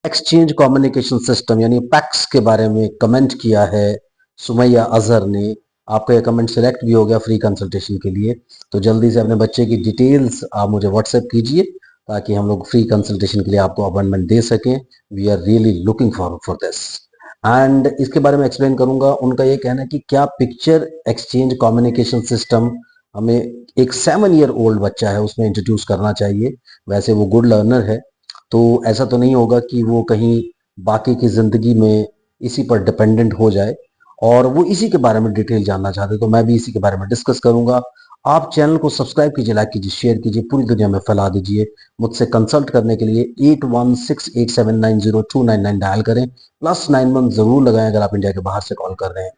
Exchange communication system यानी PACS के बारे में कमेंट किया है सुमैया अजहर ने। आपका ये कमेंट सिलेक्ट भी हो गया फ्री कंसल्टेशन के लिए। तो जल्दी से अपने बच्चे की डिटेल्स आप मुझे व्हाट्सएप कीजिए ताकि हम लोग फ्री कंसल्टेशन के लिए आपको अपॉइंटमेंट दे सकें। We are really looking forward for this and इसके बारे में एक्सप्लेन करूंगा। उनका ये कहना है कि क्या पिक्चर एक्सचेंज कम्युनिकेशन सिस्टम हमें एक 7 ईयर ओल्ड बच्चा है उसमें इंट्रोड्यूस करना चाहिए। वैसे वो गुड लर्नर है, तो ऐसा तो नहीं होगा कि वो कहीं बाकी की ज़िंदगी में इसी पर डिपेंडेंट हो जाए और वो इसी के बारे में डिटेल जानना चाहते, तो मैं भी इसी के बारे में डिस्कस करूंगा। आप चैनल को सब्सक्राइब कीजिए, लाइक कीजिए, शेयर कीजिए, पूरी दुनिया में फैला दीजिए। मुझसे कंसल्ट करने के लिए 8168790299 डायल करें, +91 जरूर लगाएं अगर आप इंडिया के बाहर से कॉल कर रहे हैं।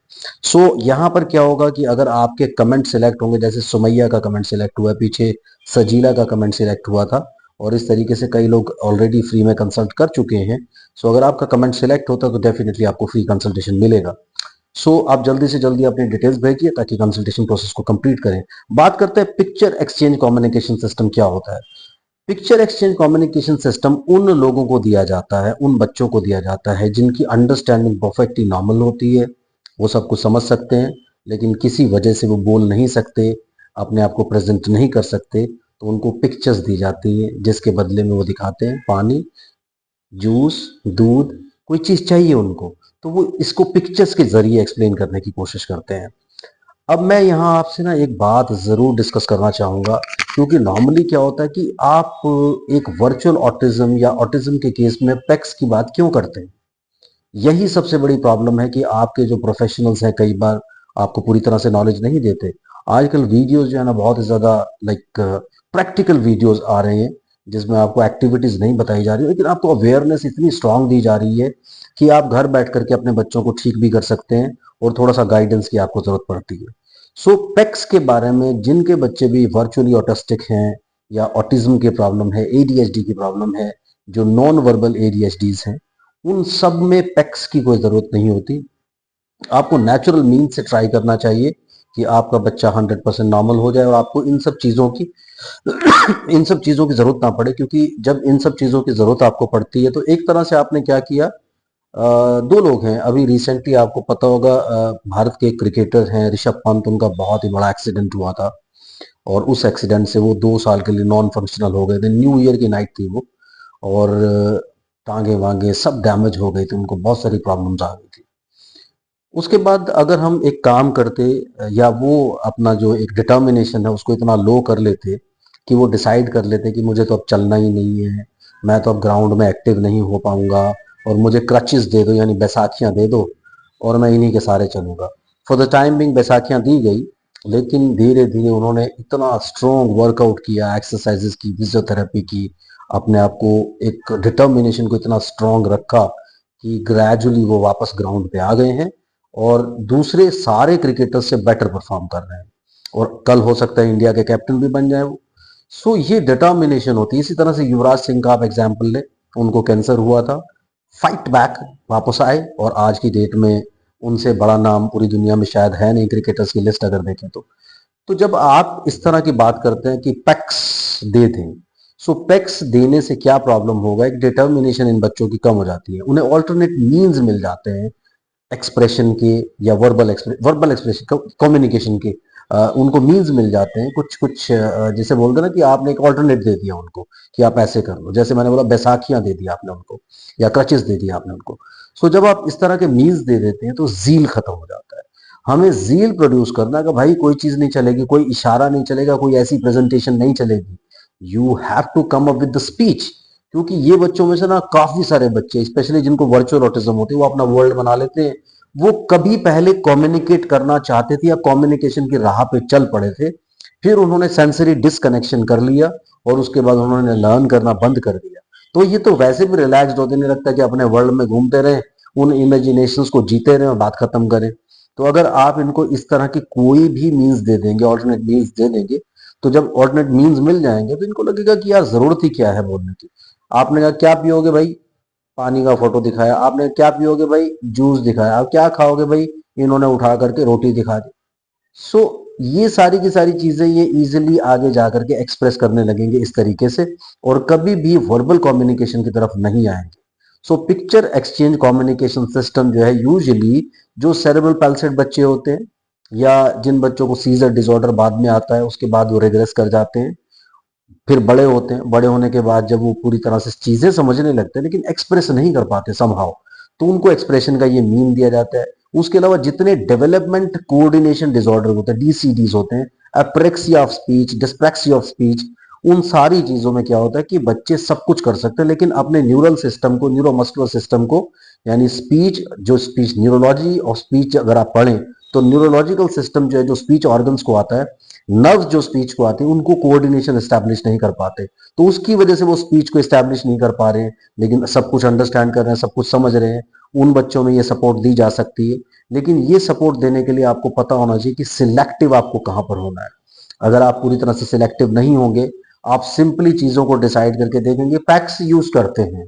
यहाँ पर क्या होगा कि अगर आपके कमेंट सिलेक्ट होंगे, जैसे सुमैया का कमेंट सिलेक्ट हुआ, पीछे सजीला का कमेंट सिलेक्ट हुआ था और इस तरीके से कई लोग ऑलरेडी फ्री में कंसल्ट कर चुके हैं। अगर आपका कमेंट सिलेक्ट होता है तो डेफिनेटली आपको फ्री कंसल्टेशन मिलेगा। आप जल्दी से जल्दी अपनी डिटेल्स भेजिए ताकि कंसल्टेशन प्रोसेस को कंप्लीट करें। बात करते हैं पिक्चर एक्सचेंज कम्युनिकेशन सिस्टम क्या होता है। पिक्चर एक्सचेंज कम्युनिकेशन सिस्टम उन लोगों को दिया जाता है, उन बच्चों को दिया जाता है जिनकी अंडरस्टैंडिंग परफेक्टली नॉर्मल होती है। वो सब कुछ समझ सकते हैं लेकिन किसी वजह से वो बोल नहीं सकते, अपने आप को प्रेजेंट नहीं कर सकते, तो उनको पिक्चर्स दी जाती है जिसके बदले में वो दिखाते हैं पानी, जूस, दूध, कोई चीज चाहिए उनको, तो वो इसको पिक्चर्स के जरिए एक्सप्लेन करने की कोशिश करते हैं। अब मैं यहाँ आपसे ना एक बात जरूर डिस्कस करना चाहूंगा, क्योंकि नॉर्मली क्या होता है कि आप एक वर्चुअल ऑटिज्म या ऑटिज्म के केस में पैक्स की बात क्यों करते हैं। यही सबसे बड़ी प्रॉब्लम है कि आपके जो प्रोफेशनल्स हैं कई बार आपको पूरी तरह से नॉलेज नहीं देते। आजकल वीडियोस जो है ना बहुत ज़्यादा लाइक प्रैक्टिकल वीडियोस आ रहे हैं जिसमें आपको एक्टिविटीज़ नहीं बताई जा रही, लेकिन आपको अवेयरनेस इतनी स्ट्रांग दी जा रही है कि आप घर बैठ करके अपने बच्चों को ठीक भी कर सकते हैं और थोड़ा सा गाइडेंस की आपको ज़रूरत पड़ती है। पैक्स के बारे में जिनके बच्चे भी वर्चुअली ऑटिस्टिक हैं या ऑटिज्म की प्रॉब्लम है, एडीएचडी की प्रॉब्लम है, जो नॉन वर्बल एडीएचडीज हैं, उन सब में पैक्स की कोई ज़रूरत नहीं होती। आपको नेचुरल मीन से ट्राई करना चाहिए कि आपका बच्चा 100% नॉर्मल हो जाए और आपको इन सब चीज़ों की इन सब चीज़ों की ज़रूरत ना पड़े, क्योंकि जब इन सब चीज़ों की ज़रूरत आपको पड़ती है तो एक तरह से आपने क्या किया। दो लोग हैं अभी रिसेंटली आपको पता होगा, भारत के क्रिकेटर हैं ऋषभ पंत, उनका बहुत ही बड़ा एक्सीडेंट हुआ था और उस एक्सीडेंट से वो 2 साल के लिए नॉन फंक्शनल हो गए थे। न्यू ईयर की नाइट थी वो और टांगे वांगे सब डैमेज हो गई थी, उनको बहुत सारी प्रॉब्लम्स आ गई थी। उसके बाद अगर हम एक काम करते या वो अपना जो एक डिटर्मिनेशन है उसको इतना लो कर लेते कि वो डिसाइड कर लेते कि मुझे तो अब चलना ही नहीं है, मैं तो अब ग्राउंड में एक्टिव नहीं हो पाऊंगा और मुझे क्रचेस दे दो यानी बैसाखियां दे दो और मैं इन्हीं के सारे चलूंगा। फॉर द टाइम बिंग बैसाखियां दी गई, लेकिन धीरे धीरे उन्होंने इतना स्ट्रॉन्ग वर्कआउट किया, एक्सरसाइजेस की, फिजियोथेरेपी की, अपने आप को एक डिटर्मिनेशन को इतना स्ट्रॉन्ग रखा कि ग्रेजुअली वो वापस ग्राउंड पे आ गए हैं और दूसरे सारे क्रिकेटर्स से बेटर परफॉर्म कर रहे हैं और कल हो सकता है इंडिया के कैप्टन भी बन जाए वो। ये डिटर्मिनेशन होती है। इसी तरह से युवराज सिंह का आप एग्जाम्पल लें, उनको कैंसर हुआ था, फाइट बैक, वापस आए और आज की डेट में उनसे बड़ा नाम पूरी दुनिया में शायद है नहीं क्रिकेटर्स की लिस्ट अगर देखें तो जब आप इस तरह की बात करते हैं कि पैक्स दे दें, पैक्स देने से क्या प्रॉब्लम होगा, एक डिटर्मिनेशन इन बच्चों की कम हो जाती है, उन्हें ऑल्टरनेट मीन्स मिल जाते हैं एक्सप्रेशन के या वर्बल एक्सप्रेशन कम्युनिकेशन के। उनको मीन्स मिल जाते हैं कुछ कुछ, जैसे बोलते हैं ना कि आपने एक ऑल्टरनेट दे दिया उनको कि आप ऐसे कर लो, जैसे मैंने बोला बैसाखियां दे दी आपने उनको या क्रचेस दे दिया आपने उनको। जब आप इस तरह के मीन्स दे देते हैं तो जील खत्म हो जाता है। हमें जील प्रोड्यूस करना है कि भाई कोई चीज नहीं चलेगी, कोई इशारा नहीं चलेगा, कोई ऐसी प्रेजेंटेशन नहीं चलेगी, you have to come up with the speech. क्योंकि ये बच्चों में से ना काफी सारे बच्चे स्पेशली जिनको वर्चुअल ऑटिज्म होती है वो अपना वर्ल्ड बना लेते हैं। वो कभी पहले कम्युनिकेट करना चाहते थे या कम्युनिकेशन की राह पे चल पड़े थे, फिर उन्होंने सेंसरी डिसकनेक्शन कर लिया और उसके बाद उन्होंने लर्न करना बंद कर दिया। तो ये तो वैसे भी रिलैक्स्ड होते नहीं लगता कि अपने वर्ल्ड में घूमते रहे, उन इमेजिनेशंस को जीते रहे और बात खत्म करें। तो अगर आप इनको इस तरह की कोई भी मीन्स दे देंगे, ऑल्टरनेट मीन्स दे देंगे, तो जब ऑल्टरनेट मीन्स मिल जाएंगे तो इनको लगेगा कि यार जरूरत ही क्या है बोलने की। आपने कहा क्या पियोगे भाई, पानी का फोटो दिखाया, आपने क्या पियोगे भाई, जूस दिखाया, आप क्या खाओगे भाई, इन्होंने उठा करके रोटी दिखा दी। सो ये सारी की सारी चीजें ये इजीली आगे जा करके एक्सप्रेस करने लगेंगे इस तरीके से और कभी भी वर्बल कम्युनिकेशन की तरफ नहीं आएंगे। So picture exchange communication system जो है यूजुअली जो सेरेब्रल पैल्सिड बच्चे होते हैं या जिन बच्चों को सीजर डिसऑर्डर बाद में आता है, उसके बाद वो रिग्रेस कर जाते हैं, फिर बड़े होते हैं, बड़े होने के बाद जब वो पूरी तरह से चीजें समझने लगते हैं लेकिन एक्सप्रेस नहीं कर पाते समहाउ, तो उनको एक्सप्रेशन का ये मीन दिया जाता है। उसके अलावा जितने डेवलपमेंट कोऑर्डिनेशन डिसऑर्डर होते हैं, डीसीडीज होते हैं, apraxia of speech, dyspraxia of speech, उन सारी चीजों में क्या होता है कि बच्चे सब कुछ कर सकते हैं लेकिन अपने न्यूरल सिस्टम को, न्यूरोमस्कुलर सिस्टम को, यानी स्पीच, जो स्पीच न्यूरोलॉजी ऑफ स्पीच अगर आप पढ़ें तो न्यूरोलॉजिकल सिस्टम जो है, जो स्पीच ऑर्गन्स को आता है, नर्व जो स्पीच को आते हैं, उनको कोऑर्डिनेशन एस्टैब्लिश नहीं कर पाते, तो उसकी वजह से वो स्पीच को एस्टैब्लिश नहीं कर पा रहे हैं लेकिन सब कुछ अंडरस्टैंड कर रहे हैं, सब कुछ समझ रहे हैं। उन बच्चों में ये सपोर्ट दी जा सकती है, लेकिन ये सपोर्ट देने के लिए आपको पता होना चाहिए कि सिलेक्टिव आपको कहां पर होना है। अगर आप पूरी तरह से सिलेक्टिव नहीं होंगे, आप सिंपली चीजों को डिसाइड करके देखेंगे, फैक्ट्स यूज करते हैं।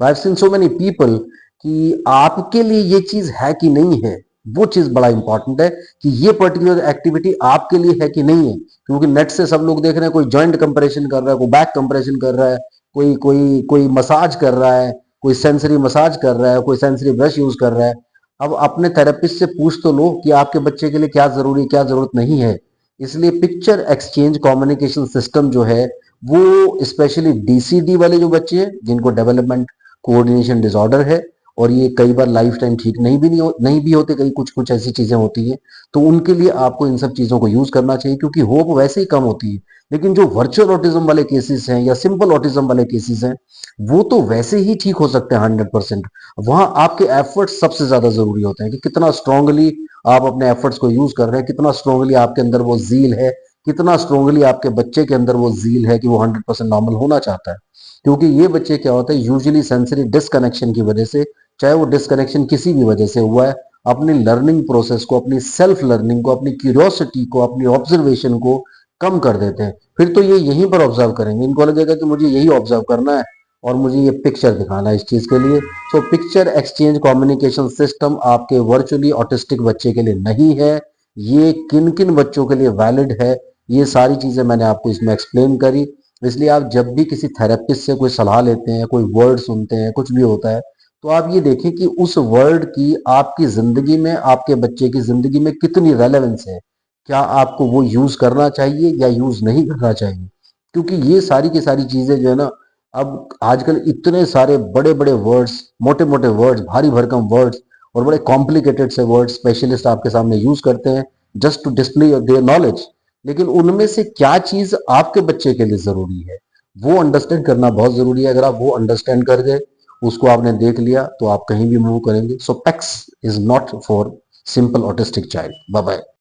I have seen so many people कि आपके लिए ये चीज है कि नहीं है, वो चीज बड़ा इंपॉर्टेंट है कि ये पर्टिकुलर एक्टिविटी आपके लिए है कि नहीं है, क्योंकि नेट से सब लोग देख रहे हैं, कोई जॉइंट कंप्रेशन कर रहा है, कोई बैक कंप्रेशन कर रहा है, कोई कोई कोई मसाज कर रहा है, कोई सेंसरी मसाज कर रहा है, कोई सेंसरी ब्रश यूज कर रहा है। अब अपने थेरेपिस्ट से पूछ तो लो कि आपके बच्चे के लिए क्या जरूरी, क्या जरूरत नहीं है। इसलिए पिक्चर एक्सचेंज कम्युनिकेशन सिस्टम जो है, वो स्पेशली डीसीडी वाले जो बच्चे हैं जिनको डेवलपमेंट कोऑर्डिनेशन डिसऑर्डर है, और ये कई बार लाइफ टाइम ठीक नहीं भी होते, कई कुछ कुछ ऐसी चीजें होती हैं, तो उनके लिए आपको इन सब चीजों को यूज करना चाहिए, क्योंकि होप वैसे ही कम होती है। लेकिन जो वर्चुअल ऑटिज्म वाले केसेस हैं या सिंपल ऑटिज्म वाले केसेस हैं, वो तो वैसे ही ठीक हो सकते हैं 100%। वहां आपके एफर्ट्स सबसे ज्यादा जरूरी होते हैं कि कितना स्ट्रांगली आप अपने एफर्ट्स को यूज कर रहे हैं, कितना स्ट्रांगली आपके अंदर वो जील है, कितना स्ट्रांगली आपके बच्चे के अंदर वो जील है कि वो 100% नॉर्मल होना चाहता है। क्योंकि ये बच्चे क्या होता है, यूजुअली सेंसरी डिसकनेक्शन की वजह से, चाहे वो डिसकनेक्शन किसी भी वजह से हुआ है, अपनी लर्निंग प्रोसेस को, अपनी सेल्फ लर्निंग को, अपनी क्यूरियोसिटी को, अपनी ऑब्जर्वेशन को कम कर देते हैं। फिर तो ये यहीं पर ऑब्जर्व करेंगे, इनको लगेगा कि मुझे यही ऑब्जर्व करना है और मुझे ये पिक्चर दिखाना है इस चीज के लिए। So picture exchange communication system आपके वर्चुअली ऑटिस्टिक बच्चे के लिए नहीं है। ये किन किन बच्चों के लिए वैलिड है, ये सारी चीजें मैंने आपको इसमें एक्सप्लेन करी। इसलिए आप जब भी किसी थेरेपिस्ट से कोई सलाह लेते हैं, कोई वर्ड सुनते हैं, कुछ भी होता है, तो आप ये देखें कि उस वर्ड की आपकी जिंदगी में, आपके बच्चे की जिंदगी में कितनी रेलेवेंस है, क्या आपको वो यूज करना चाहिए या यूज नहीं करना चाहिए। क्योंकि ये सारी की सारी चीजें जो है ना, अब आजकल इतने सारे बड़े बड़े वर्ड्स, मोटे मोटे वर्ड्स, भारी भरकम वर्ड्स और बड़े कॉम्प्लिकेटेड से वर्ड स्पेशलिस्ट आपके सामने यूज करते हैं just to display their knowledge, लेकिन उनमें से क्या चीज आपके बच्चे के लिए जरूरी है, वो अंडरस्टैंड करना बहुत जरूरी है। अगर आप वो अंडरस्टैंड कर गए, उसको आपने देख लिया, तो आप कहीं भी मूव करेंगे। So PECS is not for simple autistic child. Bye bye.